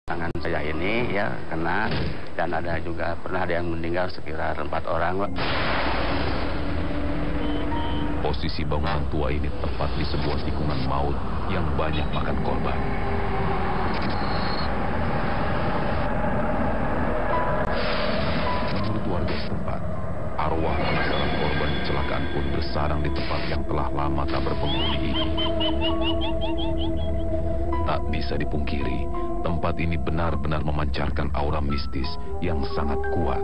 tangan saya ini ya kena, dan ada juga pernah ada yang meninggal sekitar 4 orang. Posisi bangunan tua ini tepat di sebuah tikungan maut yang banyak makan korban. Menurut warga setempat, arwah anak korban kecelakaan pun bersarang di tempat yang telah lama tak berpenghuni ini. Tak bisa dipungkiri, tempat ini benar-benar memancarkan aura mistis yang sangat kuat.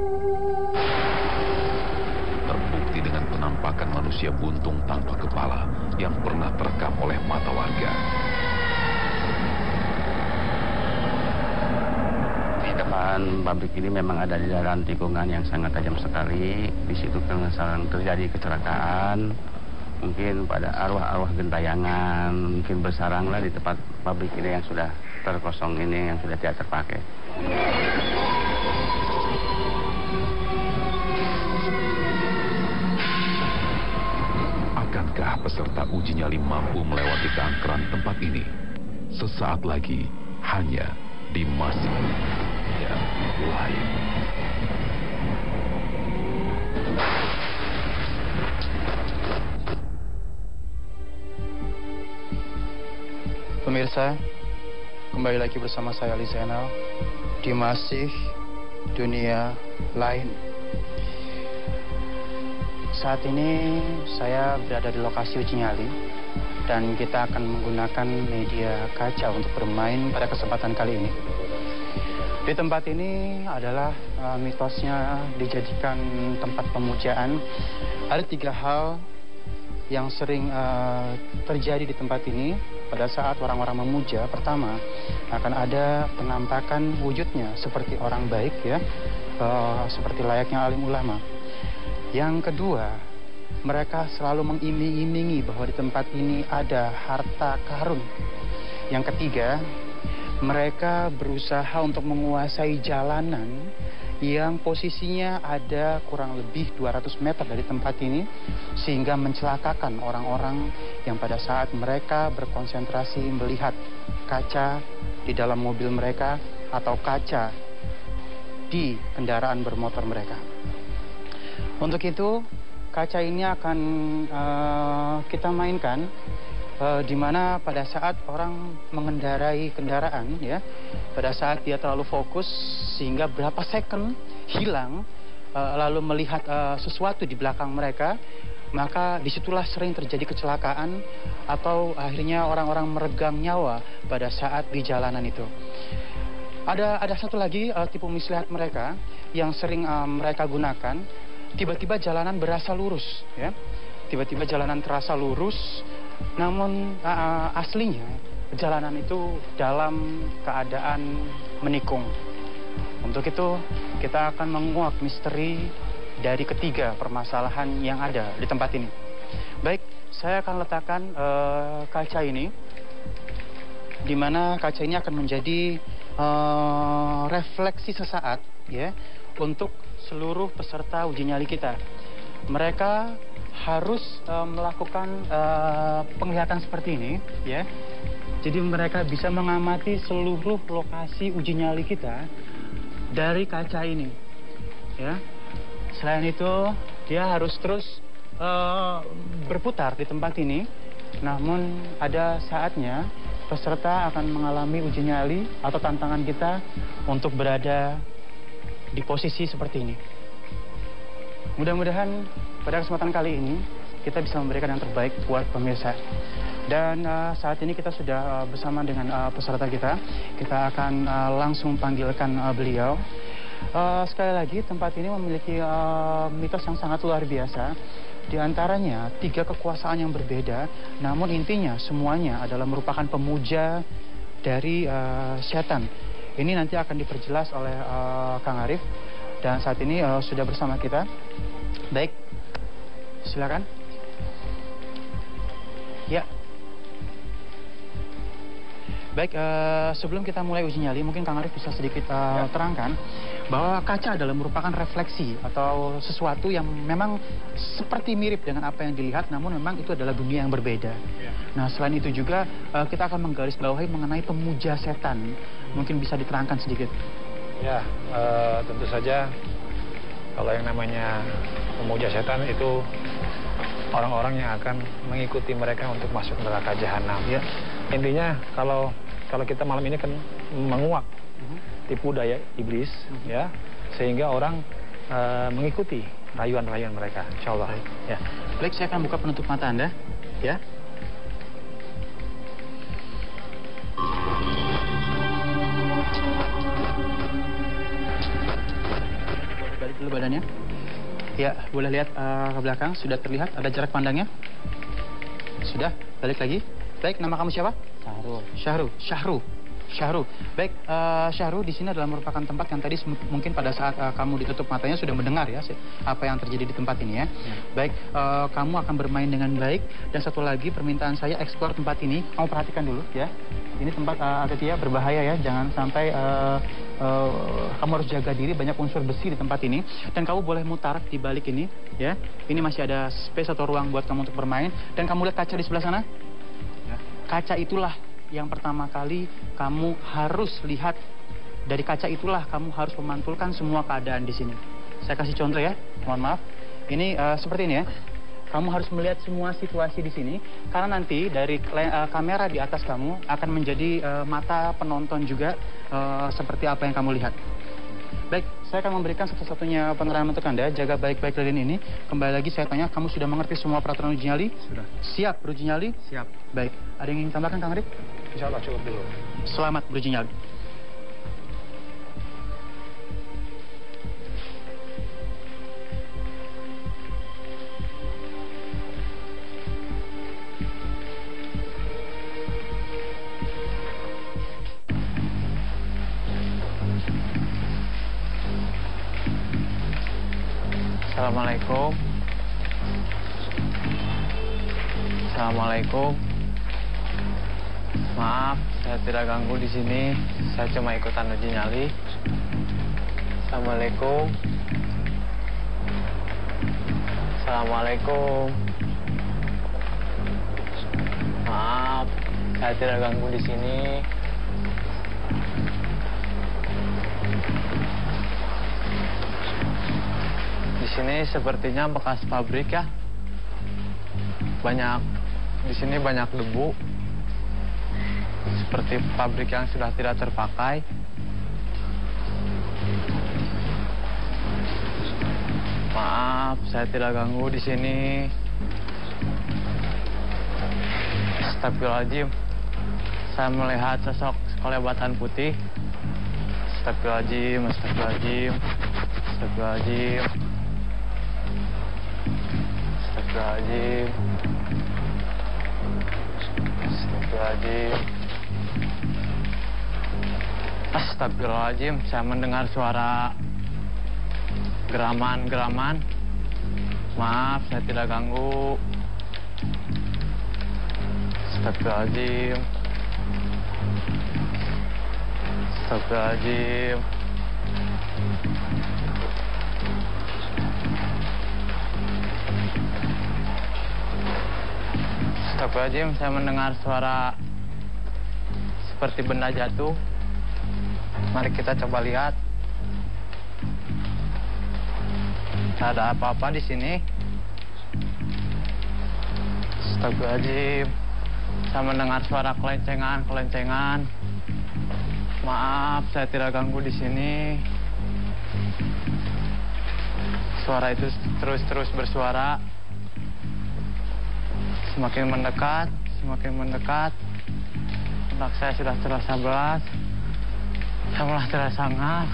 Terbukti dengan penampakan manusia buntung tanpa kepala yang pernah terekam oleh mata warga. Di depan pabrik ini memang ada di jalan tikungan yang sangat tajam sekali. Di situ kan sering terjadi kecelakaan. Mungkin pada arwah-arwah gentayangan mungkin bersaranglah di tempat pabrik ini yang sudah terkosong ini, yang sudah tidak terpakai. Akankah peserta uji nyali mampu melewati keangkeran tempat ini? Sesaat lagi, hanya di Masih yang Lain. Pemirsa, kembali lagi bersama saya Ali Zainal di Masih Dunia Lain. Saat ini saya berada di lokasi uji nyali dan kita akan menggunakan media kaca untuk bermain pada kesempatan kali ini. Di tempat ini adalah mitosnya dijadikan tempat pemujaan. Ada 3 hal yang sering terjadi di tempat ini pada saat orang-orang memuja. Pertama, akan ada penampakan wujudnya seperti orang baik ya, seperti layaknya alim ulama. Yang kedua, mereka selalu mengiming-imingi bahwa di tempat ini ada harta karun. Yang ketiga, mereka berusaha untuk menguasai jalanan yang posisinya ada kurang lebih 200 meter dari tempat ini, sehingga mencelakakan orang-orang yang pada saat mereka berkonsentrasi melihat kaca di dalam mobil mereka atau kaca di kendaraan bermotor mereka. Untuk itu, kaca ini akan kita mainkan di mana pada saat orang mengendarai kendaraan ya, pada saat dia terlalu fokus sehingga berapa second hilang lalu melihat sesuatu di belakang mereka, maka disitulah sering terjadi kecelakaan atau akhirnya orang-orang meregang nyawa pada saat di jalanan itu. Ada satu lagi tipu muslihat mereka yang sering mereka gunakan. Tiba-tiba jalanan berasa lurus ya, tiba-tiba jalanan terasa lurus, namun aslinya jalanan itu dalam keadaan menikung. Untuk itu kita akan menguak misteri dari ketiga permasalahan yang ada di tempat ini. Baik, saya akan letakkan kaca ini, di mana kaca ini akan menjadi refleksi sesaat ya untuk seluruh peserta uji nyali kita. Mereka harus melakukan penglihatan seperti ini ya. Jadi mereka bisa mengamati seluruh lokasi uji nyali kita dari kaca ini ya. Selain itu dia harus terus berputar di tempat ini. Namun ada saatnya peserta akan mengalami uji nyali atau tantangan kita untuk berada di posisi seperti ini. Mudah-mudahan pada kesempatan kali ini kita bisa memberikan yang terbaik buat pemirsa. Dan saat ini kita sudah bersama dengan peserta kita. Kita akan langsung panggilkan beliau. Sekali lagi tempat ini memiliki mitos yang sangat luar biasa. Di antaranya 3 kekuasaan yang berbeda, namun intinya semuanya adalah merupakan pemuja dari setan. Ini nanti akan diperjelas oleh Kang Arif, dan saat ini sudah bersama kita. Baik, silakan. Ya. Baik, sebelum kita mulai uji nyali, mungkin Kang Arif bisa sedikit terangkan bahwa kaca adalah merupakan refleksi atau sesuatu yang memang seperti mirip dengan apa yang dilihat, namun memang itu adalah dunia yang berbeda. Nah, selain itu juga kita akan menggarisbawahi mengenai pemuja setan. Mungkin bisa diterangkan sedikit. Ya, tentu saja kalau yang namanya pemuja setan itu orang-orang yang akan mengikuti mereka untuk masuk neraka jahanam. Ya. Intinya kalau kita malam ini kan menguak tipu daya iblis, ya, sehingga orang mengikuti rayuan-rayuan mereka, insya Allah. Ya. Baik, saya akan buka penutup mata Anda, ya. Balik dulu badannya. Ya, boleh lihat ke belakang. Sudah terlihat ada jarak pandangnya? Sudah, balik lagi. Baik, nama kamu siapa? Syahru. Baik, Syahru, di sini adalah merupakan tempat yang tadi mungkin pada saat kamu ditutup matanya sudah mendengar ya apa yang terjadi di tempat ini ya. Baik, kamu akan bermain dengan baik. Dan satu lagi permintaan saya, eksplor tempat ini. Kamu perhatikan dulu ya. Ini tempat Atetia berbahaya ya. Jangan sampai kamu harus jaga diri, banyak unsur besi di tempat ini. Dan kamu boleh mutar di balik ini ya. Ini masih ada space atau ruang buat kamu untuk bermain. Dan kamu lihat kaca di sebelah sana. Kaca itulah yang pertama kali kamu harus lihat. Dari kaca itulah kamu harus memantulkan semua keadaan di sini. Saya kasih contoh ya, mohon maaf. Ini seperti ini ya. Kamu harus melihat semua situasi di sini, karena nanti dari kamera di atas kamu akan menjadi mata penonton juga seperti apa yang kamu lihat. Baik, saya akan memberikan satu-satunya penerangan untuk Anda. Jaga baik-baik lilin ini. Kembali lagi saya tanya, kamu sudah mengerti semua peraturan uji nyali? Sudah. Siap beruji nyali? Siap. Baik, ada yang ingin tambahkan Kang Arif? Insya Allah cukup dulu. Selamat beruji nyali. Assalamualaikum. Maaf, saya tidak ganggu di sini. Saya cuma ikutan uji nyali. Assalamualaikum. Assalamualaikum. Maaf, saya tidak ganggu di sini. Di sini sepertinya bekas pabrik ya. Di sini banyak debu. Seperti pabrik yang sudah tidak terpakai. Maaf, saya tidak ganggu di sini. Astagfirullahaladzim. Saya melihat sosok kelebatan putih. Astagfirullahaladzim, astagfirullahaladzim. Astagfirullahaladzim. Astagfirullahaladzim. Astagfirullahaladzim. Astagfirullahaladzim. Saya mendengar suara geraman. Maaf, saya tidak ganggu. Astagfirullahaladzim. Astagfirullahaladzim. Astagfirullahaladzim, saya mendengar suara seperti benda jatuh. Mari kita coba lihat. Tak ada apa-apa di sini. Astagfirullahaladzim. Saya mendengar suara kelencengan. Maaf, saya tidak ganggu di sini. Suara itu terus bersuara. Semakin mendekat. Otak saya sudah terasa berat. Saya mulai terasa ngap.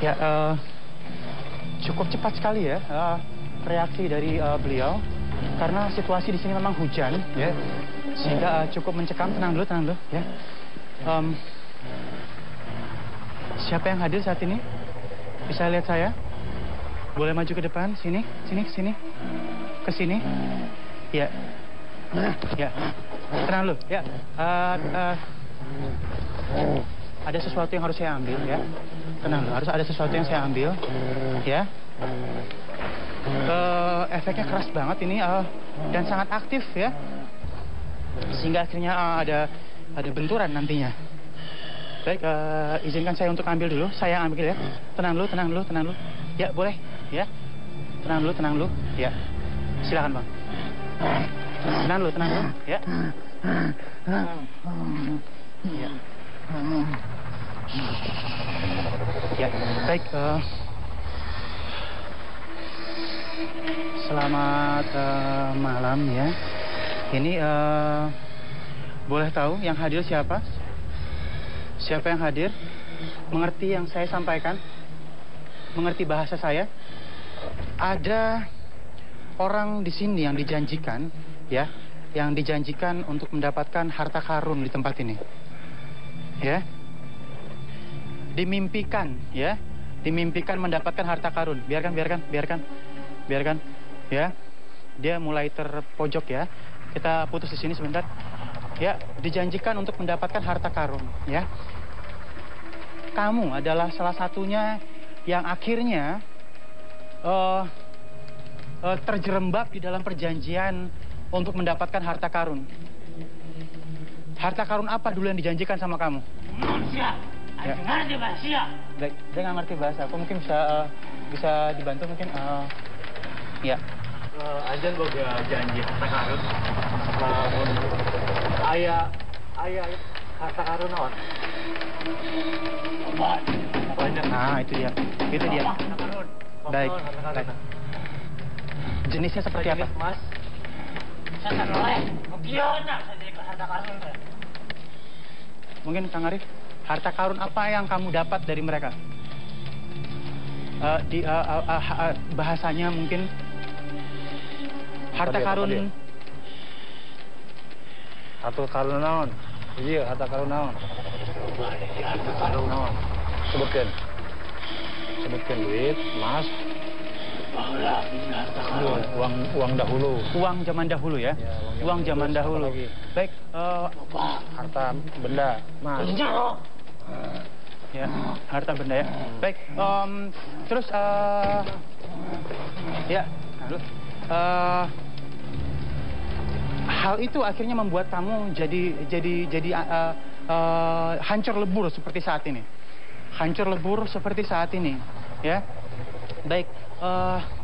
Ya, cukup cepat sekali ya reaksi dari beliau. Karena situasi di sini memang hujan, ya. Sehingga cukup mencekam. Tenang dulu, ya. Siapa yang hadir saat ini? Bisa lihat saya? Boleh maju ke depan, sini. Ke sini. Ya. Ya. Tenang dulu, ya. Ada sesuatu yang harus saya ambil, ya. Tenang dulu, harus ada sesuatu yang saya ambil, ya. Efeknya keras banget ini dan sangat aktif, ya. Sehingga akhirnya ada benturan nantinya. Baik, izinkan saya untuk ambil dulu. Saya ambil ya. Tenang dulu. Ya, boleh. Ya. Tenang dulu. Ya. Silakan, Bang. Tenang dulu. Ya. Ya. Ya, baik. Selamat malam ya. Ini boleh tahu yang hadir siapa? Siapa yang hadir? Mengerti yang saya sampaikan? Mengerti bahasa saya? Ada orang di sini yang dijanjikan, ya, yang dijanjikan untuk mendapatkan harta karun di tempat ini, ya. Dimimpikan, ya, dimimpikan mendapatkan harta karun. Biarkan, ya. Dia mulai terpojok ya. Kita putus di sini sebentar. Ya, dijanjikan untuk mendapatkan harta karun, ya. Kamu adalah salah satunya yang akhirnya terjerembab di dalam perjanjian untuk mendapatkan harta karun. Harta karun apa dulu yang dijanjikan sama kamu? Siap. Ya. Ngerti bahasa. Baik, dia nggak ngerti bahasa. Aku mungkin bisa dibantu mungkin. Ya. Ajan boga janji harta karun. Lamun ayah harta karun naon? Banyak. Nah, itu dia. Baik. Jenisnya seperti apa? Mas. Saya oleh. Gimana saya harta karun? Mungkin Kang Arif, harta karun apa yang kamu dapat dari mereka? Bahasanya mungkin harta karun. Harta karun naon? Iya, harta karun naon? Harta karun naon? Sebutkan duit, emas. Uang dahulu. Uang zaman dahulu ya? Ya, uang zaman dahulu. Baik, Harta benda, emas. Ya, harta benda ya. Baik, terus ya, lalu hal itu akhirnya membuat kamu jadi hancur lebur seperti saat ini. Hancur lebur seperti saat ini, ya. Baik,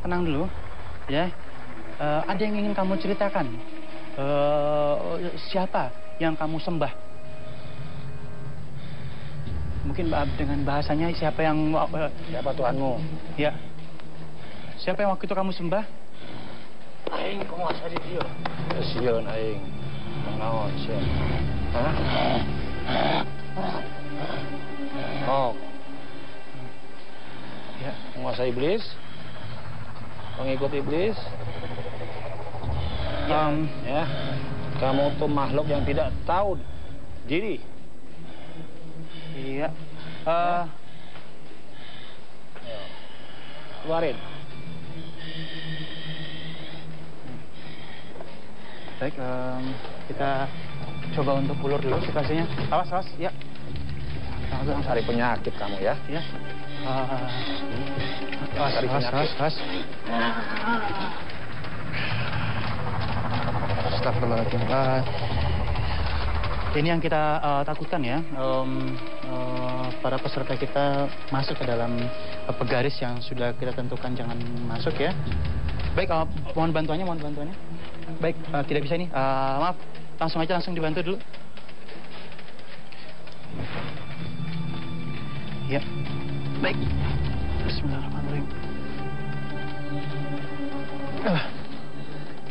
tenang dulu, ya. Ada yang ingin kamu ceritakan? Siapa yang kamu sembah? Mungkin dengan bahasanya siapa yang Siapa Tuhanmu? ya? Siapa yang waktu itu kamu sembah? Aing penguasa di dia. Sieun aing. Naon sieun? Hah? Oh. Ya. Penguasa iblis? Pengikut iblis? Ya. Kamu tuh makhluk yang tidak tahu diri. Iya. Keluarin. Baik, kita coba untuk ulur dulu situasinya. Awas, ya. Cari penyakit kamu ya. Ya. Cari penyakit. Awas. Astagfirullahaladzim. Ini yang kita takutkan ya. Para peserta kita masuk ke dalam pegaris yang sudah kita tentukan jangan masuk ya. Baik, mohon bantuannya. Baik, tidak bisa ini. Maaf, langsung dibantu dulu. Ya, baik. Bismillahirrahmanirrahim.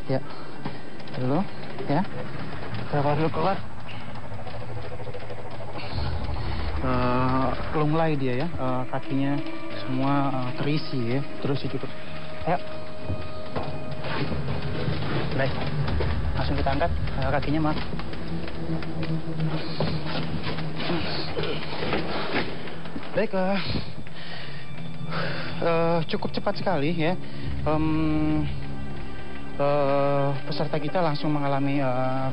Ya, dulu, ya. Keluar. lunglai dia ya, kakinya semua terisi ya. Terus cukup. Ayo. Baik, langsung kita angkat kakinya, maaf. Baik, cukup cepat sekali ya. Peserta kita langsung mengalami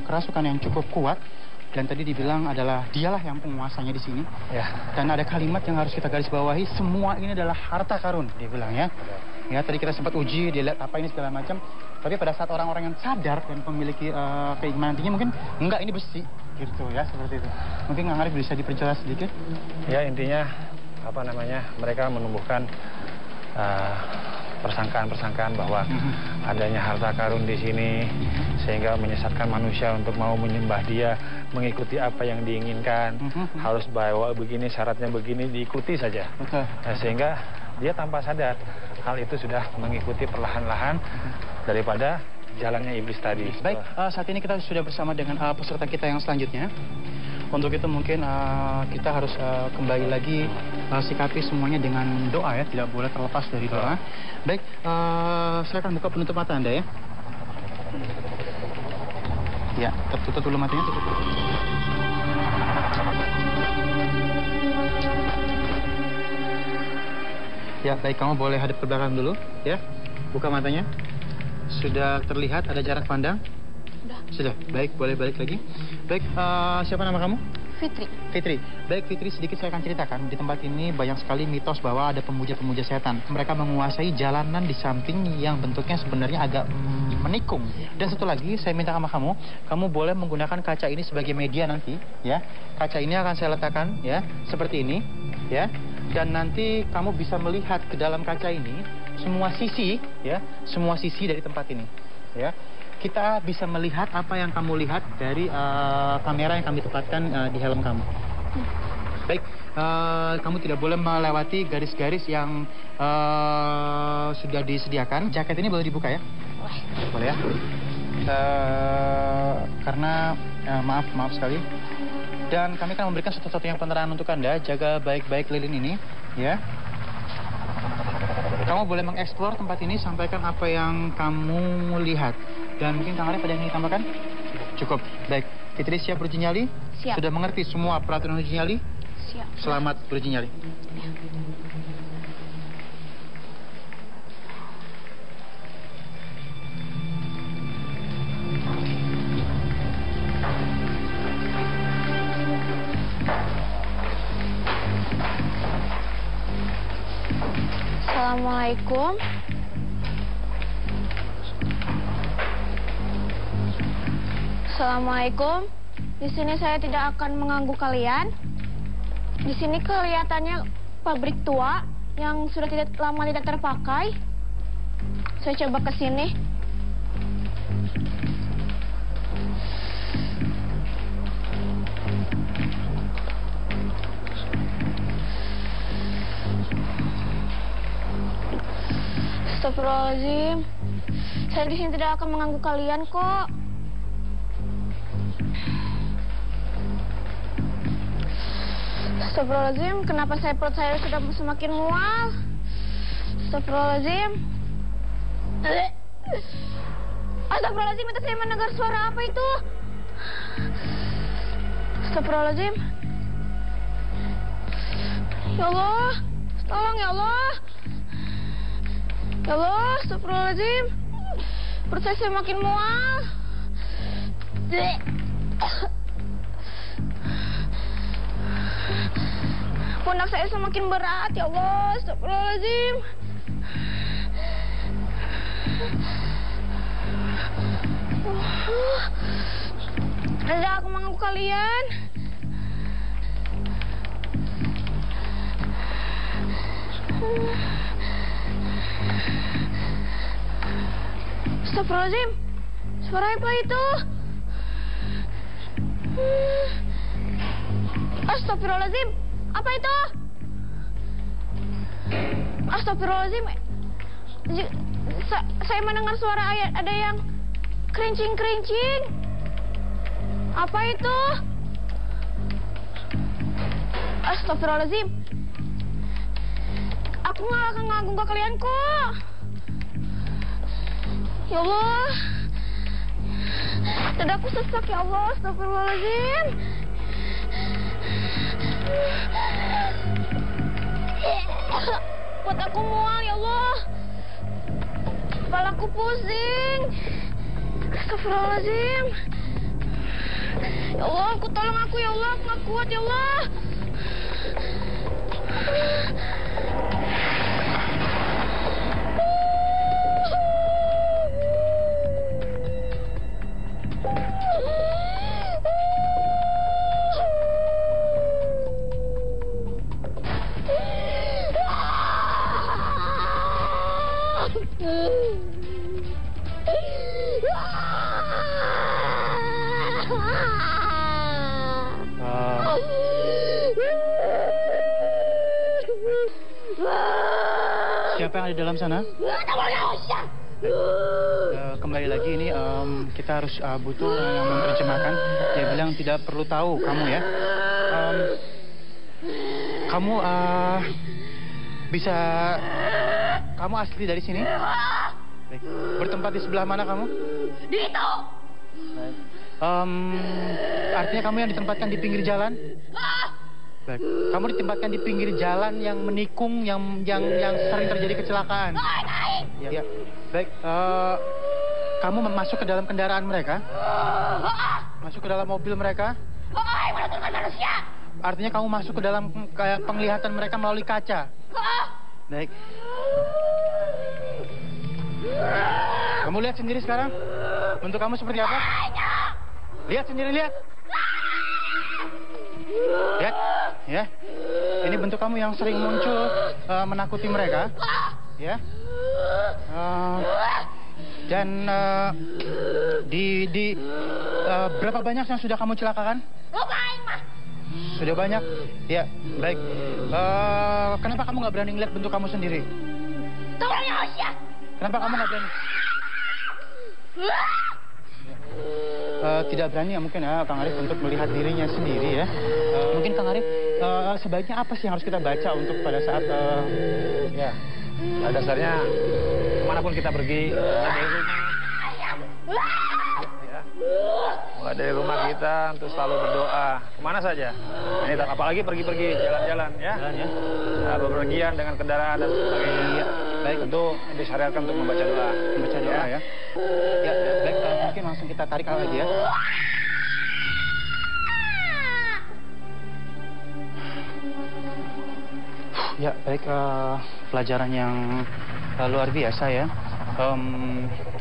kerasukan yang cukup kuat. Dan tadi dibilang adalah dialah yang penguasanya di sini. Ya. Dan ada kalimat yang harus kita garis bawahi, semua ini adalah harta karun, dia bilang ya. Ya, tadi kita sempat uji, dia lihat apa ini segala macam. Tapi pada saat orang-orang yang sadar dan memiliki keimanan tinggi, mungkin enggak, ini besi, gitu ya, seperti itu. Mungkin Kang Arif bisa diperjelas sedikit? Ya, intinya mereka menumbuhkan persangkaan-persangkaan bahwa adanya harta karun di sini sehingga menyesatkan manusia untuk mau menyembah dia, mengikuti apa yang diinginkan, harus bawa begini, syaratnya begini, diikuti saja. Nah, sehingga dia tanpa sadar hal itu sudah mengikuti perlahan-lahan daripada jalannya iblis tadi. Baik, saat ini kita sudah bersama dengan peserta kita yang selanjutnya. Untuk itu mungkin kita harus kembali lagi sikapi semuanya dengan doa ya, tidak boleh terlepas dari doa. Baik, silakan buka penutup mata Anda ya. Ya, tertutup dulu matanya, tutup. Ya, baik, kamu boleh hadap ke belakang dulu ya. Buka matanya. Sudah terlihat ada jarak pandang? Sudah, baik, boleh balik lagi. Baik, siapa nama kamu? Fitri. Fitri. Baik, Fitri, sedikit saya akan ceritakan. Di tempat ini banyak sekali mitos bahwa ada pemuja-pemuja setan. Mereka menguasai jalanan di samping yang bentuknya sebenarnya agak menikung. Dan satu lagi, saya minta sama kamu boleh menggunakan kaca ini sebagai media nanti, ya. Kaca ini akan saya letakkan, ya, seperti ini, ya. Dan nanti kamu bisa melihat ke dalam kaca ini semua sisi, ya, semua sisi dari tempat ini, ya. Kita bisa melihat apa yang kamu lihat dari kamera yang kami tempatkan di helm kamu. Baik, kamu tidak boleh melewati garis-garis yang sudah disediakan. Jaket ini boleh dibuka ya? Boleh ya? Karena maaf sekali. Dan kami akan memberikan satu-satunya penerangan untuk Anda. Jaga baik-baik lilin ini, ya. Kamu boleh mengeksplor tempat ini, sampaikan apa yang kamu lihat. Dan mungkin Kang Arif ada yang ingin tambahkan? Cukup. Baik. Fitri siap beruji nyali? Siap. Sudah mengerti semua peraturan uji nyali? Siap. Selamat beruji nyali. Assalamualaikum. Assalamualaikum. Di sini saya tidak akan mengganggu kalian. Di sini kelihatannya pabrik tua yang sudah lama tidak terpakai. Saya coba ke sini. Astagfirullahaladzim. Saya di sini tidak akan mengganggu kalian kok. Astagfirullahaladzim, kenapa perut saya sudah semakin mual? Astagfirullahaladzim. Astagfirullahaladzim, itu saya mendengar suara apa itu? Astagfirullahaladzim. Ya Allah, tolong ya Allah. Ya Allah, astagfirullahaladzim. Perut saya semakin mual. Pundak saya semakin berat, ya Allah, astagfirullahaladzim. Tidak aku mengganggu kalian. Astagfirullahaladzim. Suara apa itu? Astagfirullahaladzim. Apa itu? Astagfirullahaladzim. Saya mendengar suara ada yang kerincing-kerincing. Apa itu? Astagfirullahaladzim. Aku nggak akan nganggung ke kalian kok. Ya Allah. Dadaku sesak ya Allah. Astagfirullahaladzim. Buat aku mual ya Allah. Kepalaku pusing. Astagfirullahaladzim. Ya Allah, aku tolong aku ya Allah. Aku nggak kuat ya Allah. Siapa yang ada di dalam sana? Kembali lagi ini kita harus butuh yang menerjemahkan. Dia bilang tidak perlu tahu kamu ya. Kamu bisa, kamu asli dari sini? Baik. Bertempat di sebelah mana kamu? Di itu. Baik. Artinya kamu yang ditempatkan di pinggir jalan? Baik. Kamu ditempatkan di pinggir jalan yang menikung, yang sering terjadi kecelakaan. Ya. Baik. Kamu masuk ke dalam kendaraan mereka? Masuk ke dalam mobil mereka? Menentukan manusia. Artinya kamu masuk ke dalam penglihatan mereka melalui kaca? Baik. Kamu lihat sendiri sekarang? Bentuk kamu seperti apa? Lihat sendiri, lihat. Lihat, ya. Ini bentuk kamu yang sering muncul menakuti mereka, ya. Dan berapa banyak yang sudah kamu celakakan? Sudah banyak, ya. Baik. Kenapa kamu nggak berani ngeliat bentuk kamu sendiri? Kenapa kamu nggak berani? Tidak berani ya mungkin ya Kang Arif untuk melihat dirinya sendiri ya. Mungkin Kang Arif sebaiknya apa sih yang harus kita baca untuk pada saat ya, pada dasarnya kemanapun kita pergi dari rumah, ya, mulai dari rumah kita untuk selalu berdoa kemana saja. Ini apalagi pergi-pergi jalan-jalan ya, bepergian dengan kendaraan dan sebagainya. Baik, tentu disyariatkan untuk membaca doa. Membaca doa ya. Ya, baik, mungkin langsung kita tarik lagi ya. Ya, baik, pelajaran yang luar biasa ya.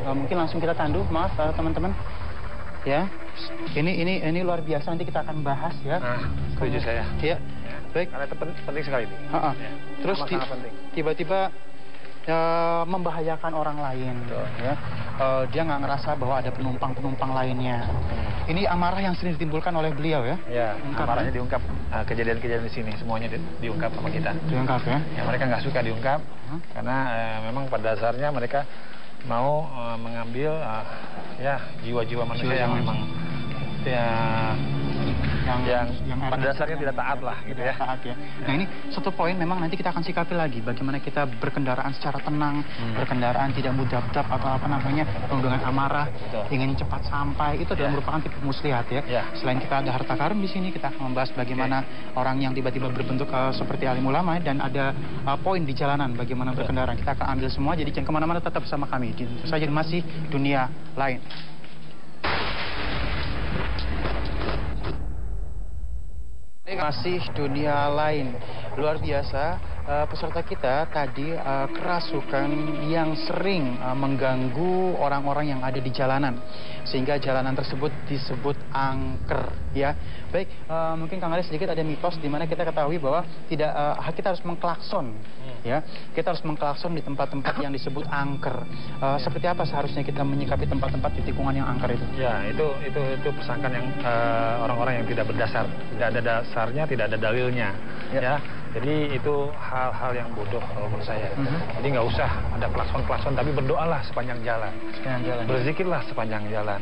Mungkin langsung kita tandu, maaf teman-teman. Ya, ini luar biasa, nanti kita akan bahas ya. Setuju saya. Ya, baik. Karena itu penting sekali. Ya. Terus tiba-tiba membahayakan orang lain, ya. Dia nggak ngerasa bahwa ada penumpang lainnya. Ini amarah yang sering ditimbulkan oleh beliau ya. Ya, amarahnya diungkap. Kejadian-kejadian di sini semuanya diungkap sama kita. Diungkap ya. Ya, mereka nggak suka diungkap karena memang pada dasarnya mereka mau mengambil jiwa-jiwa manusia yang memang yang pada dasarnya tidak taat lah gitu ya. Taat ya. Nah ini satu poin memang nanti kita akan sikapi lagi bagaimana kita berkendaraan secara tenang, berkendaraan tidak mudab-dab atau apa namanya penuh dengan amarah, ingin cepat sampai, itu adalah merupakan tipe muslihat ya. Selain kita ada harta karun di sini, kita akan membahas bagaimana orang yang tiba-tiba berbentuk seperti alim ulama dan ada poin di jalanan bagaimana berkendaraan. Kita akan ambil semua, jadi jangan kemana-mana, tetap bersama kami. Tentu saja masih dunia lain. Masih dunia lain. Luar biasa, peserta kita tadi kerasukan yang sering mengganggu orang-orang yang ada di jalanan, sehingga jalanan tersebut disebut angker ya. Baik, mungkin Kang Arif sedikit ada mitos di mana kita ketahui bahwa kita harus mengklakson ya. Kita harus mengklakson di tempat-tempat yang disebut angker. Seperti apa seharusnya kita menyikapi tempat-tempat di tikungan yang angker itu? Ya, itu persangkaan yang orang-orang yang tidak berdasar, tidak ada dasarnya, tidak ada dalilnya ya. Jadi itu hal-hal yang bodoh kalau menurut saya. Jadi nggak usah ada klakson-klakson, tapi berdoalah sepanjang jalan. Berzikirlah sepanjang jalan.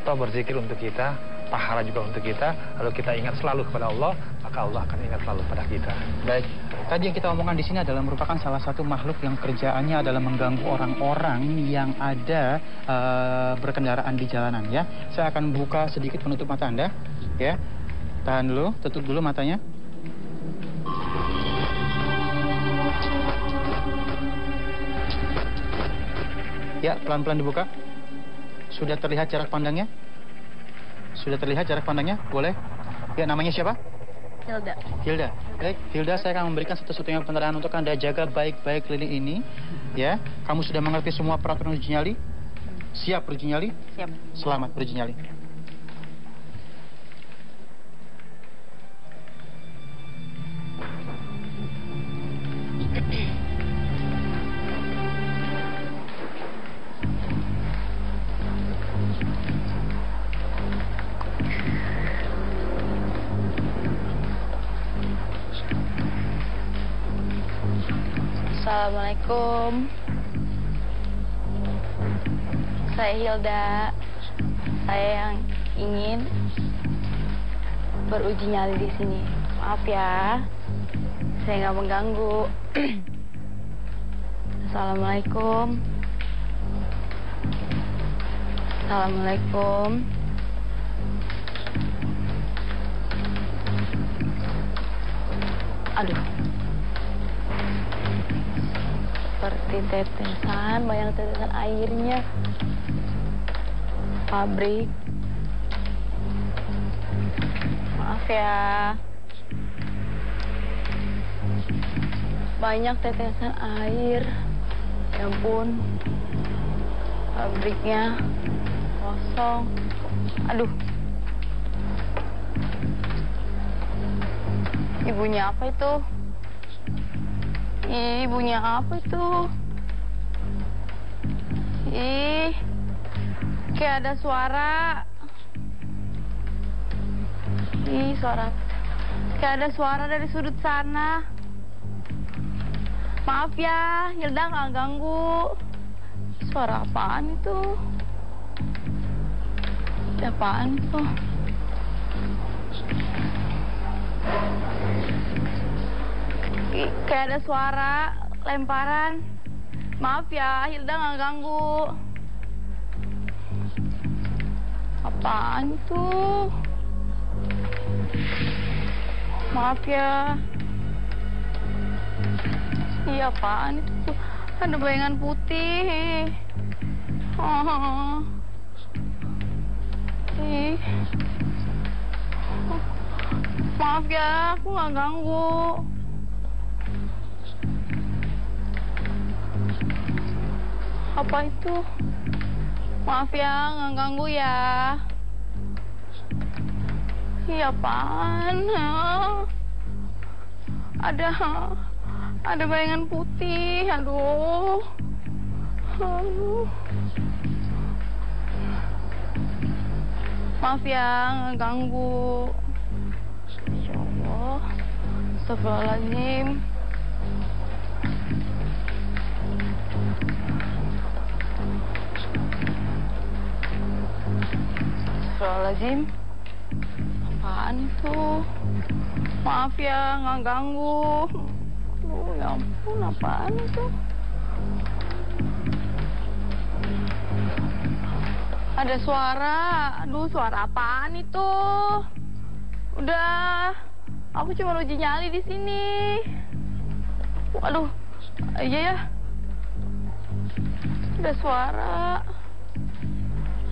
Toh berzikir untuk kita pahala juga untuk kita. Lalu kita ingat selalu kepada Allah, maka Allah akan ingat selalu pada kita. Baik, tadi yang kita omongkan di sini adalah merupakan salah satu makhluk yang kerjaannya adalah mengganggu orang-orang yang ada berkendaraan di jalanan ya. Saya akan buka sedikit penutup mata Anda ya. Tahan dulu, tutup dulu matanya. Ya, pelan-pelan dibuka. Sudah terlihat jarak pandangnya? Sudah terlihat jarak pandangnya? Boleh? Ya, namanya siapa? Hilda. Hilda. Baik, Hilda, saya akan memberikan satu-satunya penerangan untuk Anda jaga baik-baik klinik ini. Ya, kamu sudah mengerti semua peraturan uji nyali? Siap uji nyali? Siap. Selamat uji nyali. Assalamualaikum. Saya Hilda. Saya yang ingin beruji nyali di sini. Maaf ya, saya nggak mengganggu. Assalamualaikum. Assalamualaikum. Aduh. Seperti tetesan, banyak tetesan airnya. Pabrik. Maaf ya. Banyak tetesan air. Ya ampun. Pabriknya kosong. Aduh. Ibunya apa itu? Ih, bunyi apa itu? Ih, kayak ada suara. Ih, suara. Kayak ada suara dari sudut sana. Maaf ya, Hilda nggak ganggu. Suara apaan itu? Apaan itu? Kayak ada suara lemparan. Maaf ya, Hilda nggak ganggu. Apaan itu? Maaf ya. Iya, apaan itu? Ada bayangan putih. Oh. Ih. Maaf ya, aku nggak ganggu. Apa itu? Maaf ya, nggak ganggu ya. Iya, apaan? Ada bayangan putih. Aduh. Maaf ya, nggak ganggu. Ya Allah. Astagfirullahaladzim. Astagfirullahaladzim. Apaan itu? Maaf ya, nggak ganggu. Oh, ya ampun, apaan itu? Ada suara. Aduh, suara apaan itu? Udah, aku cuma uji nyali di sini. Waduh, iya ya. Ada suara.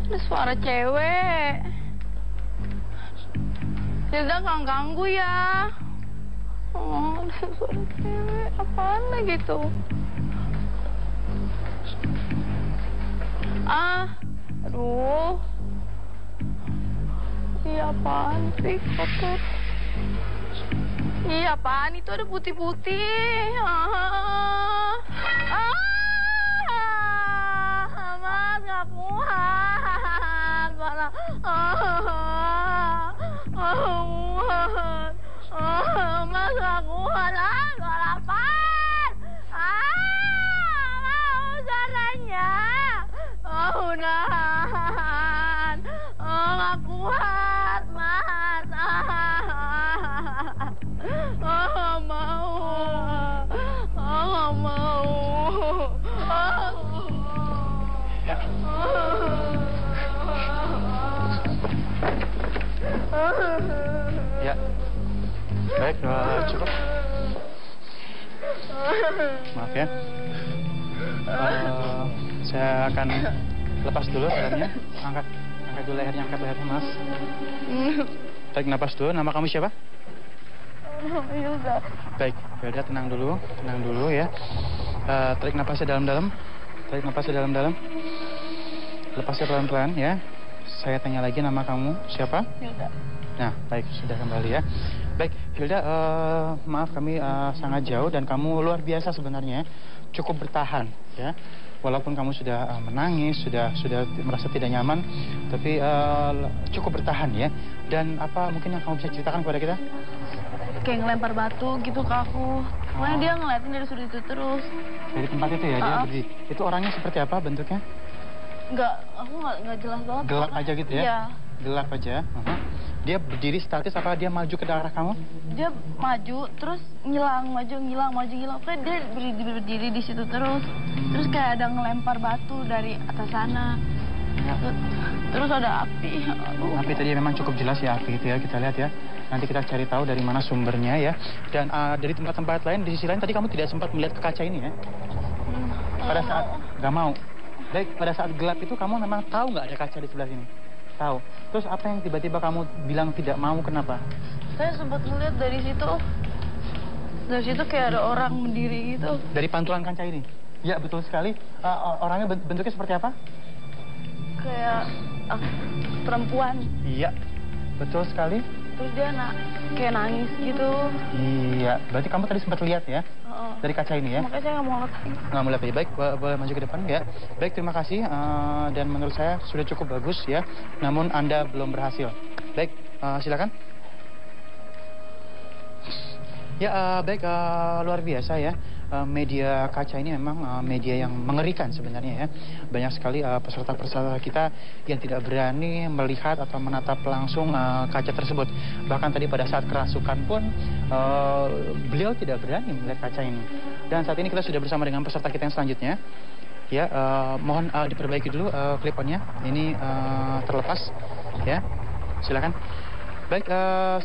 Ada suara cewek. Hilda nggak ganggu ya. Oh, ada suara cewek. Apaan lagi tuh? Aduh. Iya, apaan sih? Kotor. Iya, apaan itu? Ada putih-putih. Mas, nggak kuat. Mas, nggak kuat. Balapan. Mau suaranya. Udahan. Nggak kuat. maaf ya. Saya akan lepas dulu lehernya. Angkat dulu lehernya, angkat lehernya, Mas. Tarik napas dulu. Nama kamu siapa? Hilda. Baik, Hilda, tenang dulu ya. Tarik napasnya dalam-dalam. Lepasnya pelan-pelan ya. Saya tanya lagi, nama kamu siapa? Hilda. Nah, baik, sudah kembali ya. Baik, Hilda, maaf kami sangat jauh dan kamu luar biasa sebenarnya. Cukup bertahan ya. Walaupun kamu sudah menangis, sudah merasa tidak nyaman, tapi cukup bertahan ya. Dan apa mungkin yang kamu bisa ceritakan kepada kita? Kayak ngelempar batu gitu ke aku. Pokoknya dia ngeliatin dari sudut itu terus. Dari tempat itu ya, dia berdiri. Itu orangnya seperti apa bentuknya? Aku nggak jelas banget. Gelap aja gitu ya? Iya. Gelap aja. Dia berdiri statis apa dia maju ke arah kamu? Dia maju, terus ngilang, maju, ngilang. Pokoknya dia berdiri di situ terus. Terus kayak ada ngelempar batu dari atas sana. Terus ada api. Aduh. Api tadi memang cukup jelas ya api itu ya, kita lihat ya. Nanti kita cari tahu dari mana sumbernya ya. Dan dari tempat-tempat lain, di sisi lain tadi kamu tidak sempat melihat ke kaca ini ya? Pada saat nggak mau. Baik, pada saat gelap itu kamu memang tahu nggak ada kaca di sebelah sini? Tahu. Terus apa yang tiba-tiba kamu bilang tidak mau, kenapa? Saya sempat melihat dari situ. Dari situ kayak ada orang berdiri gitu. Dari pantulan kaca ini? Ya, betul sekali. Orangnya bentuknya seperti apa? Kayak perempuan. Iya, betul sekali. Terus dia kayak nangis gitu. Iya, berarti kamu tadi sempat lihat ya? Dari kaca ini ya? Makanya saya nggak mau lihat. Nggak mau lihat. Baik, boleh maju ke depan ya. Baik, terima kasih. Dan menurut saya sudah cukup bagus ya. Namun Anda belum berhasil. Baik, silakan. Ya, baik, luar biasa ya. Media kaca ini memang media yang mengerikan sebenarnya ya. Banyak sekali peserta-peserta kita yang tidak berani melihat atau menatap langsung kaca tersebut. Bahkan tadi pada saat kerasukan pun beliau tidak berani melihat kaca ini. Dan saat ini kita sudah bersama dengan peserta kita yang selanjutnya. Ya, mohon diperbaiki dulu clip-onnya. Ini terlepas ya. Silakan. Baik,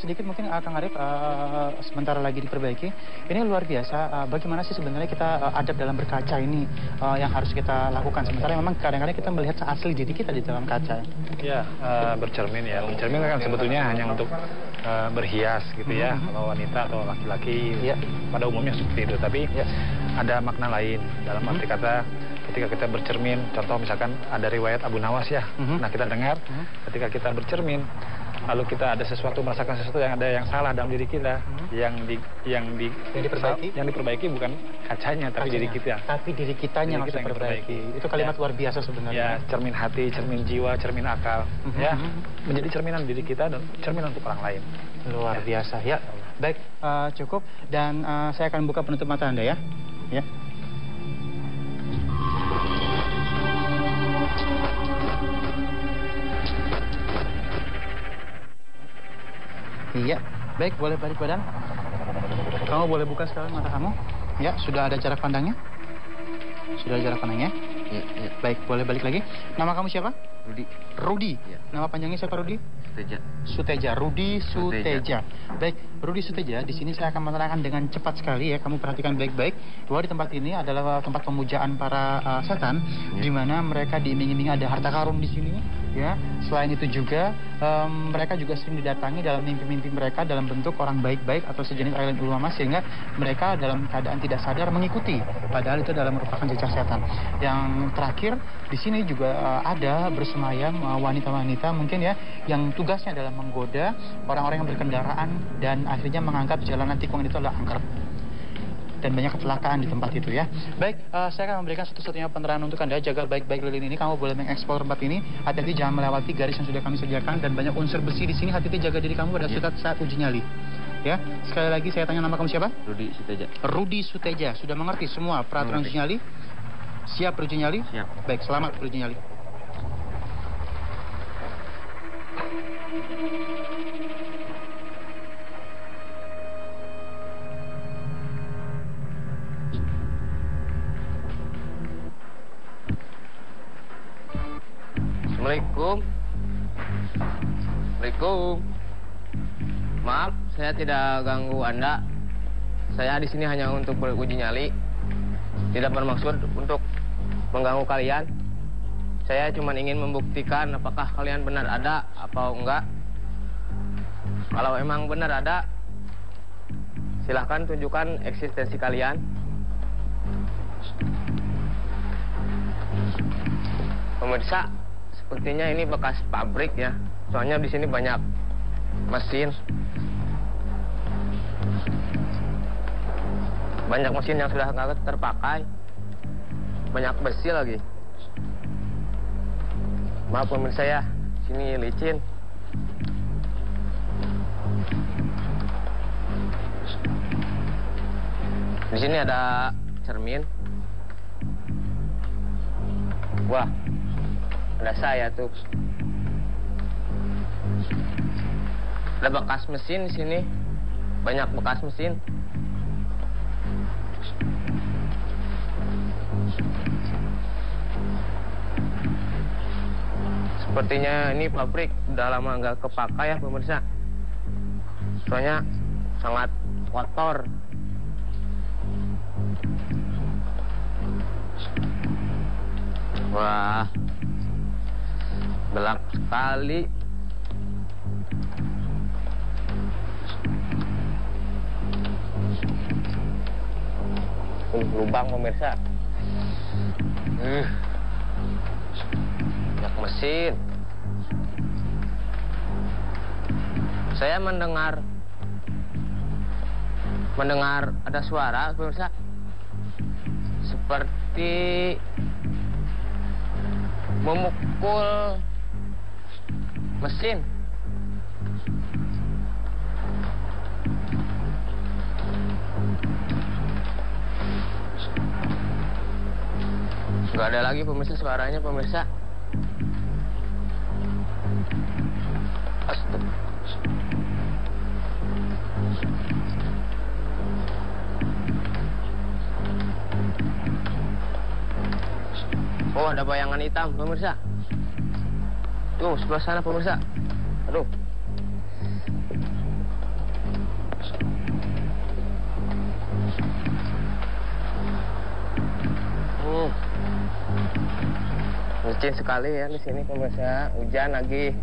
sedikit mungkin Kang Arif sebentar lagi diperbaiki. Ini luar biasa, bagaimana sih sebenarnya kita adab dalam berkaca ini yang harus kita lakukan. Sementara memang kadang-kadang kita melihat asli diri kita di dalam kaca. Ya, bercermin ya. Bercermin kan sebetulnya hanya untuk berhias gitu ya. Kalau wanita atau laki-laki pada umumnya seperti itu. Tapi ada makna lain dalam arti kata ketika kita bercermin. Contoh misalkan ada riwayat Abu Nawas ya. Nah, kita dengar ketika kita bercermin, lalu kita ada sesuatu, merasakan sesuatu yang ada yang salah dalam diri kita, yang diperbaiki bukan kacanya, tapi diri kita. Tapi diri kitanya yang harus diperbaiki. Itu kalimat luar biasa sebenarnya. Ya, cermin hati, cermin jiwa, cermin akal. Ya, menjadi cerminan diri kita dan cerminan untuk orang lain. Luar biasa ya. Baik, cukup. Dan saya akan buka penutup mata Anda ya. Ya. Iya, baik, boleh balik badan. Kamu boleh buka sekarang mata kamu. Ya, sudah ada jarak pandangnya? Sudah ada jarak pandangnya? Iya. Baik, boleh balik lagi. Nama kamu siapa? Rudi. Ya. Nama panjangnya siapa, Rudi? Suteja. Rudi Suteja. Baik, Rudi Suteja. Di sini saya akan menerangkan dengan cepat sekali ya. Kamu perhatikan baik-baik bahwa di tempat ini adalah tempat pemujaan para setan, di mana mereka diiming-imingi ada harta karun di sini. Ya, selain itu juga mereka juga sering didatangi dalam mimpi-mimpi mereka dalam bentuk orang baik-baik atau sejenis ayat ulama, sehingga mereka dalam keadaan tidak sadar mengikuti, padahal itu adalah merupakan jejak setan. Yang terakhir di sini juga ada bersemayam wanita-wanita mungkin ya yang tugasnya adalah menggoda orang-orang yang berkendaraan dan akhirnya menganggap jalanan tikungan itu adalah angker. Dan banyak kecelakaan di tempat itu ya. Baik, saya akan memberikan satu-satunya penerangan untuk Anda. Jaga baik-baik lilin ini. Kamu boleh mengeksplor tempat ini. Hati-hati jangan melewati garis yang sudah kami sediakan. Dan banyak unsur besi di sini. Hati-hati jaga diri kamu pada saat uji nyali. Ya, sekali lagi saya tanya nama kamu siapa? Rudi Suteja. Sudah mengerti semua peraturan uji nyali? Siap beruji nyali? Siap. Baik, selamat beruji nyali. Assalamualaikum. Maaf, saya tidak ganggu Anda. Saya di sini hanya untuk beruji nyali. tidak bermaksud untuk mengganggu kalian. Saya cuma ingin membuktikan apakah kalian benar ada atau enggak. Kalau emang benar ada, silahkan tunjukkan eksistensi kalian. Pemirsa, sepertinya ini bekas pabrik ya. Soalnya di sini banyak mesin. Banyak mesin yang sudah nggak terpakai. Banyak besi lagi. Maaf pemirsa ya, sini licin. Di sini ada cermin. Wah, ada saya tuh. Ada bekas mesin di sini. Banyak bekas mesin. Sepertinya ini pabrik udah lama nggak kepakai ya pemirsa. Soalnya sangat kotor. Wah, gelap sekali. Lubang pemirsa. Banyak mesin. Saya mendengar ada suara pemirsa. Seperti memukul mesin. Gak ada lagi pemirsa suaranya pemirsa. Astaga. Oh, ada bayangan hitam pemirsa. Tuh sebelah sana pemirsa. Aduh. Licin sekali ya di sini pemirsa. Hujan lagi.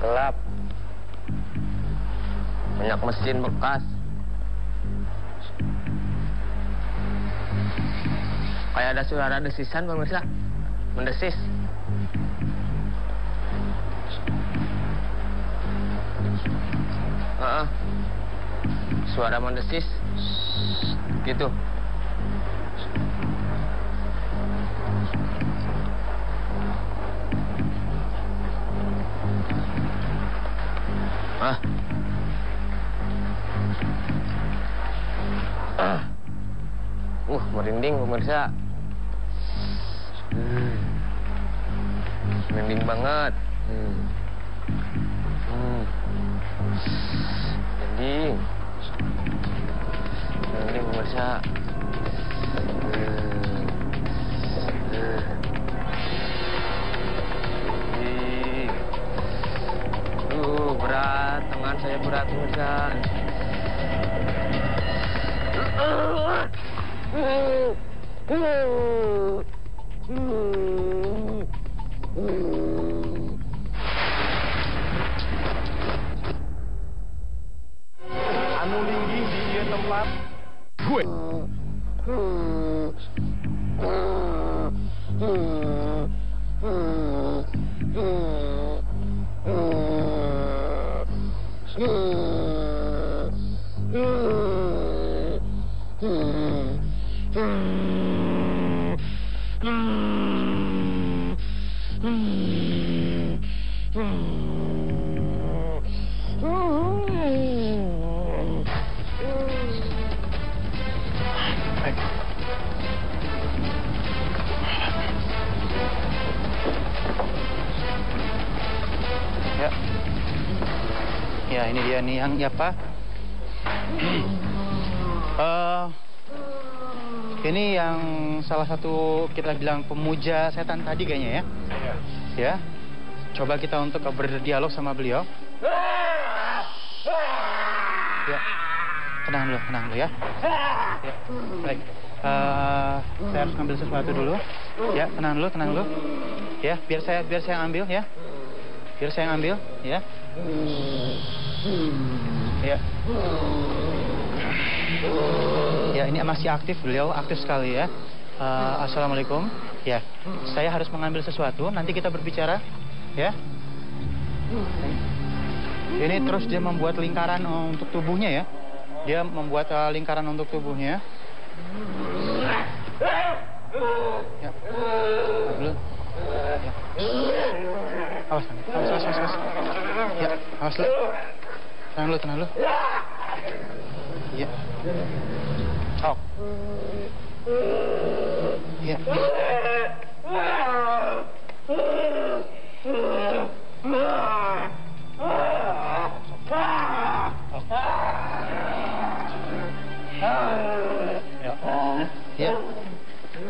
Gelap. Banyak mesin bekas. Kayak ada suara desisan pemirsa. Mendesis. Suara mendesis. Gitu. Merinding pemirsa. Merinding banget. Merinding. Merinding pemirsa. Berat, tangan saya berat pemirsa. Anu linggih di ieu tempat. Ya, ini dia nih yang apa? Ini yang salah satu kita bilang pemuja setan tadi kayaknya ya. Iya. Ya. coba kita untuk berdialog sama beliau. Ya, tenang dulu ya. Ya, baik. Saya harus ngambil sesuatu dulu. Ya, tenang dulu. Ya, biar saya yang ambil ya. Biar saya yang ambil ya. Ya. Ya, ini masih aktif, beliau aktif sekali ya. Assalamualaikum. Ya, saya harus mengambil sesuatu. Nanti kita berbicara, ya. Ini terus dia membuat lingkaran untuk tubuhnya ya. Dia membuat lingkaran untuk tubuhnya. Ya. Dulu. Ya. Awas. Ya, awas dulu. Tenang dulu. Ya. Oh. Ya.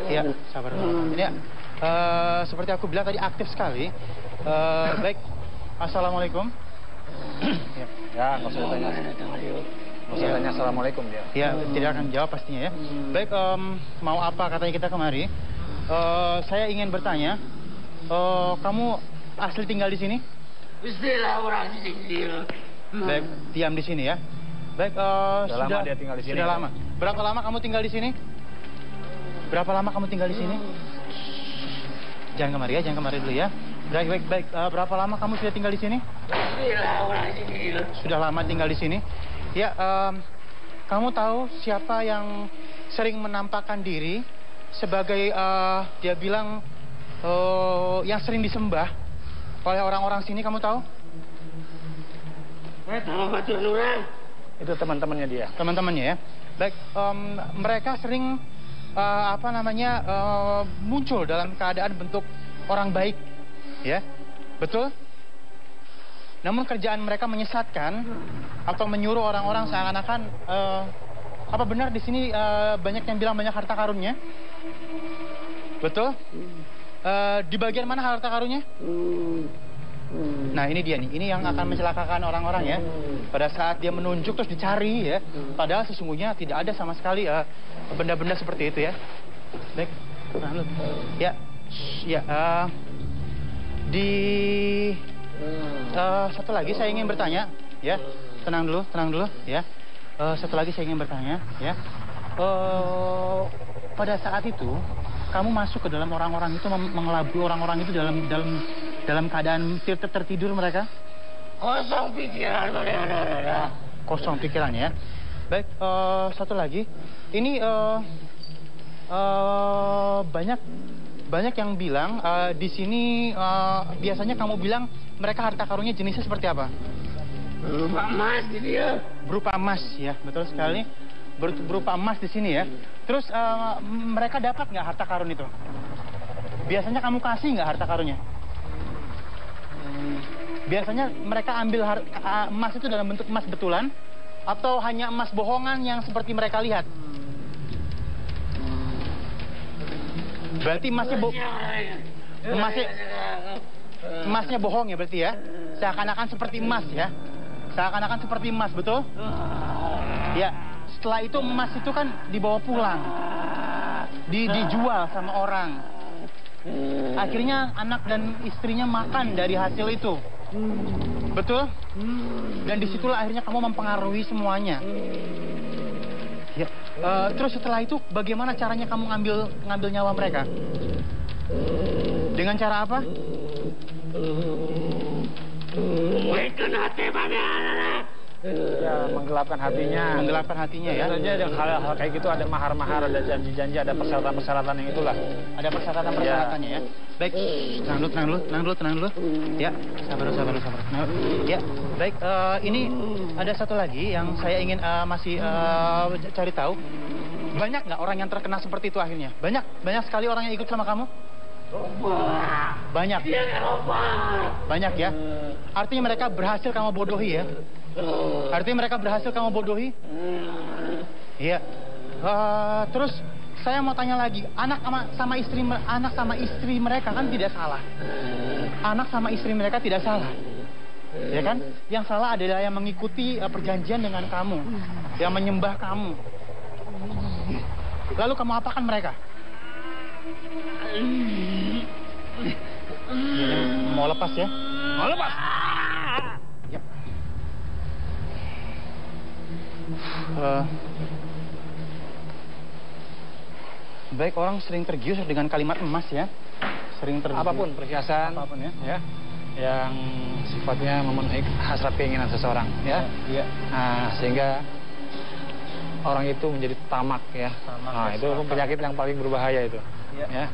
Ya, sabar. Ini ya, seperti aku bilang tadi aktif sekali. Baik, assalamualaikum. Ya, nggak usah tanya. Nggak usah tanya assalamualaikum dia. Ya, tidak akan jawab pastinya ya. Baik, mau apa katanya kita kemari? Saya ingin bertanya, kamu asli tinggal di sini? Istilah orang tinggal. Baik, diam di sini ya. Baik, sudah lama dia tinggal di sini. Sudah lama. Berapa lama kamu tinggal di sini? Jangan kemari dulu ya. Baik. Berapa lama kamu sudah tinggal di sini? Sudah lama tinggal di sini. Ya, kamu tahu siapa yang sering menampakkan diri sebagai dia bilang yang sering disembah oleh orang-orang sini, kamu tahu? Itu teman-temannya dia. Teman-temannya ya. Baik, mereka sering muncul dalam keadaan bentuk orang baik, ya, betul. Namun kerjaan mereka menyesatkan atau menyuruh orang-orang seakan-akan apa benar di sini banyak yang bilang banyak harta karunnya, betul? Di bagian mana harta karunnya? Nah, ini dia nih, ini yang akan mencelakakan orang-orang ya. Pada saat dia menunjuk terus dicari ya, padahal sesungguhnya tidak ada sama sekali benda-benda seperti itu ya. Baik, ya, satu lagi saya ingin bertanya ya. Tenang dulu ya. Satu lagi saya ingin bertanya ya. Pada saat itu kamu masuk ke dalam orang-orang itu, mengelabui orang-orang itu dalam keadaan tertidur mereka? Kosong pikiran. Kosong pikirannya ya. Baik, satu lagi. Ini banyak yang bilang di sini biasanya kamu bilang mereka harta karunnya jenisnya seperti apa? Berupa emas gitu ya. Berupa emas ya, betul sekali. Berupa emas di sini ya. Terus mereka dapat nggak harta karun itu? Biasanya kamu kasih nggak harta karunnya? Biasanya mereka ambil emas itu dalam bentuk emas betulan atau hanya emas bohongan yang seperti mereka lihat? Berarti emasnya bohong ya berarti ya? Seakan-akan seperti emas ya? Seakan-akan seperti emas, betul? Ya, setelah itu emas itu kan dibawa pulang, dijual sama orang. Akhirnya anak dan istrinya makan dari hasil itu, betul? Dan disitulah akhirnya kamu mempengaruhi semuanya. Ya. Terus setelah itu bagaimana caranya kamu ngambil nyawa mereka? Dengan cara apa? Ya, menggelapkan hatinya. Menggelapkan hatinya ya. Saja yang hal-hal kayak gitu ada mahar-mahar, ada janji-janji, ada persyaratan-persyaratan yang itulah. Ada persyaratan-persyaratannya ya. Baik, tenang dulu. Ya, sabar. Ya, baik. Ini ada satu lagi yang saya ingin masih cari tahu. Banyak nggak orang yang terkena seperti itu akhirnya? Banyak sekali orang yang ikut sama kamu? Banyak. Banyak ya. Artinya mereka berhasil kamu bodohi ya. Iya. Terus saya mau tanya lagi, anak sama istri mereka kan tidak salah. Anak sama istri mereka tidak salah. Ya kan? Yang salah adalah yang mengikuti perjanjian dengan kamu, yang menyembah kamu. Lalu kamu apakan mereka? Mau lepas ya? Mau lepas? Ya. Baik, orang sering tergiur dengan kalimat emas ya. Sering tergiur. Apapun perhiasan, apapun ya. Yang sifatnya memenuhi hasrat keinginan seseorang, ya. Iya. Nah, sehingga orang itu menjadi tamak, ya. Nah, itu penyakit yang paling berbahaya itu. Iya. Ya.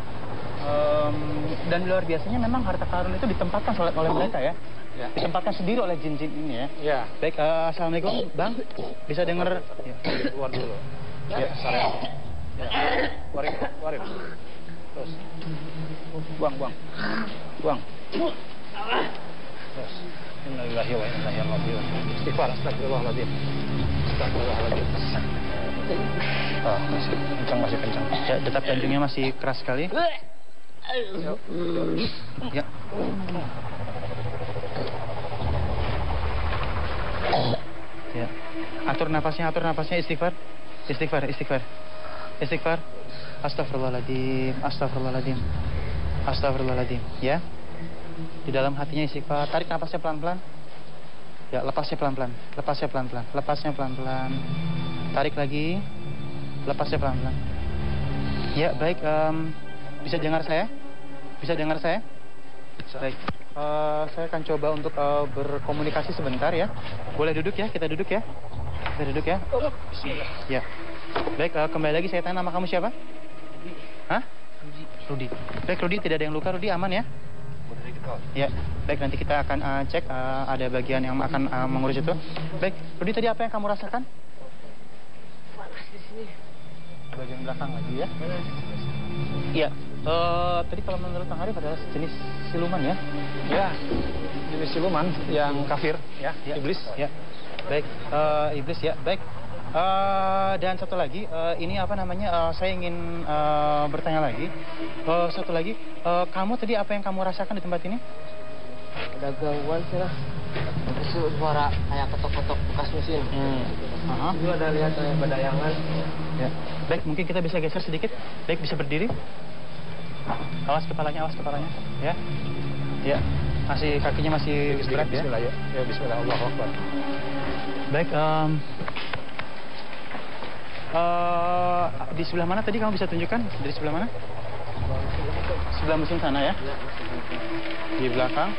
Dan luar biasanya memang harta karun itu ditempatkan oleh mereka ya. Ya. Ditempatkan sendiri oleh jin-jin ini ya. Ya. Baik, assalamualaikum, Bang. Bisa dengar? Ya. Keluar dulu. Ya, ya. Warin. Terus. Buang. Terus. Innalillahi wa inna ilaihi raji'un. Istighfar, astagfirullahaladzim. Masih kencang. Ya, detak jantungnya masih keras sekali. Ya. Ya. Atur nafasnya, istighfar. Astagfirullahaladzim. Ya. Di dalam hatinya istighfar. Tarik nafasnya pelan-pelan. Ya, lepasnya pelan-pelan. Tarik lagi. Lepasnya pelan-pelan. Ya, baik. Bisa dengar saya? Baik. Saya akan coba untuk berkomunikasi sebentar ya. Boleh duduk ya? Kita duduk ya. Ya. Baik, kembali lagi saya tanya, nama kamu siapa? Hah? Rudi. Baik, Rudi, tidak ada yang luka, Rudi, aman ya? Ya. Baik, nanti kita akan cek ada bagian yang akan mengurus itu. Baik, Rudi, tadi apa yang kamu rasakan? Panas di sini. Bagian belakang lagi ya? Iya. Tadi kalau menurut Bang Arif adalah jenis siluman ya? Ya, jenis siluman yang kafir, ya, iblis. Ya. Baik, iblis ya. Baik. Dan satu lagi, ini apa namanya? Saya ingin bertanya lagi. Satu lagi, kamu tadi apa yang kamu rasakan di tempat ini? Ada gangguan sih lah. Itu suara kayak ketok-ketok bekas mesin. Itu ada lihat kayak badayangan. Ya. Baik, mungkin kita bisa geser sedikit. Baik, bisa berdiri. Awas kepalanya. Ya. Ya. Kakinya masih berat ya. Bismillah ya. Ya, bismillah, Allahu Akbar. Baik, di sebelah mana tadi kamu bisa tunjukkan? Dari sebelah mana? Sebelah mesin sana ya? Di belakang.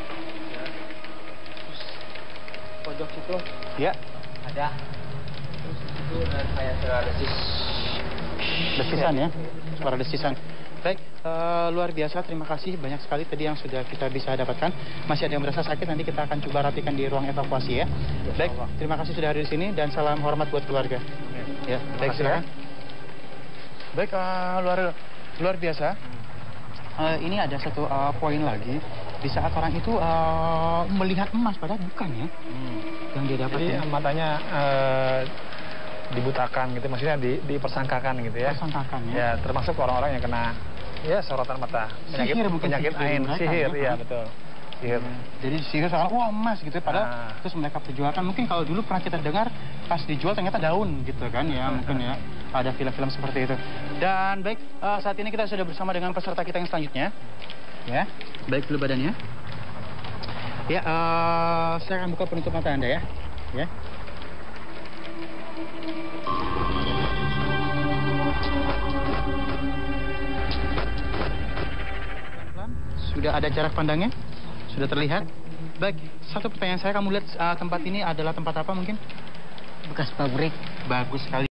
Pojok situ. Ya. Ada. Terus itu dan kayak suara Desisan ya? Suara desisan. Baik, luar biasa, terima kasih banyak sekali tadi yang sudah kita bisa dapatkan. Masih ada yang merasa sakit, nanti kita akan coba rapikan di ruang evakuasi ya. Baik, terima kasih sudah hadir di sini dan salam hormat buat keluarga. Ya, baik, silakan. Baik, luar biasa. Ini ada satu poin lagi. Di saat orang itu melihat emas, padahal bukan ya. Yang dia dapat. Jadi matanya dibutakan gitu, maksudnya dipersangkakan gitu ya. Persangkakan ya. Ya, termasuk orang-orang yang kena sorotan mata, penyakit ain, sihir, iya betul. Sihir. Jadi sihir soal emas gitu, padahal terus mereka perjualkan. Mungkin kalau dulu pernah kita dengar pas dijual ternyata daun gitu kan ya, mungkin ya. Ada film-film seperti itu. Dan baik, saat ini kita sudah bersama dengan peserta kita yang selanjutnya. Ya, baik dulu badannya. Ya, saya akan buka penutup mata Anda ya. Ya. Sudah ada jarak pandangnya? Sudah terlihat? Baik, satu pertanyaan saya, kamu lihat tempat ini adalah tempat apa mungkin? Bekas pabrik. Bagus sekali.